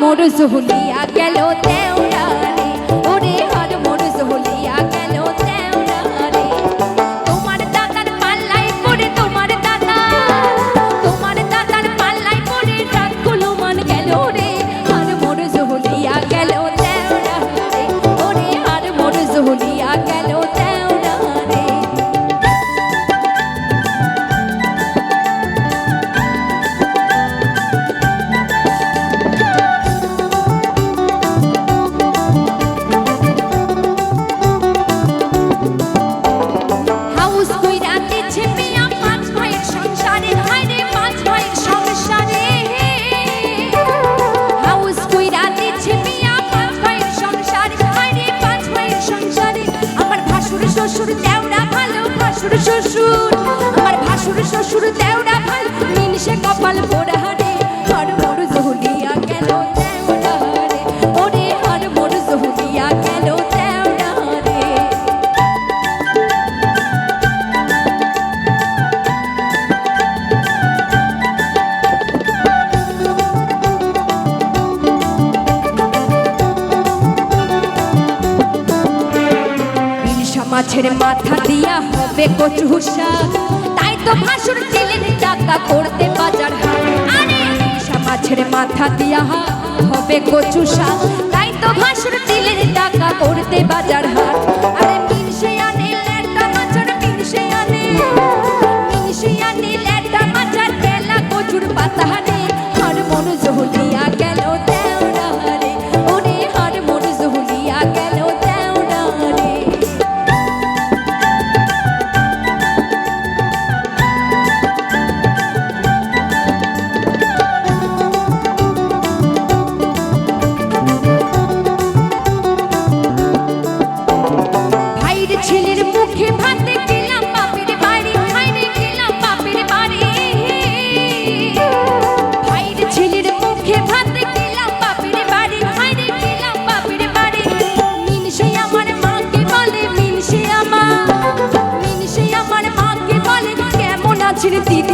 মোর জহুলিয়া গেল তেওরা রে, ওরে হার মোর জহুলিয়া গেল তেওরা রে। তোমার দাদার পাল্লাই পড়ে, তোমার দাদার পাল্লাই পড়ে রাতগুলো মান গেল রে, হার মোর জহুলিয়া গেল তেওরা রে, ওরে হার মোর জহুলিয়া গেল তেওরা রে। শ্বশুর আমার ভাসুর শ্বশুর দেওড়া ভালো, মিনসে কপাল পোড়া রে, হার মোর জহুলিয়া গেল তেওরা রে, ওরে হার মোর জহুলিয়া গেল তেওরা রে। মাছের মাথা দিয়া হবে কচু শাক, তাই তো ভাসুর দিলেন টাকা করতে বাজার হাট। আরে মাছের মাথা দিয়া হবে কচু শাক, তাই তো ভাসুর দিলেন টাকা করতে বাজার হাট। আরে মিনসে আনে লেটা মাছের, মিনসে আনে লেটা মাছের তেলা কচুর পাতা রে, হার মোর জহুলিয়া গেল তেওরা রে, ওরে হার মোর জহুলিয়া গেল তেওরা রে। ছেলের মুখে ভাতে গেলাম বাপের বাড়ি, হাইরে গেলাম বাপের বাড়ি। ভাইয়ের ছেলের মুখে ভাতে গেলাম বাপের বাড়ি, হাইরে গেলাম বাপের বাড়ি। মিনসে আমার মাকে বলে, মিনসে আমার মাকে বলে, কেমন আছেন দিদি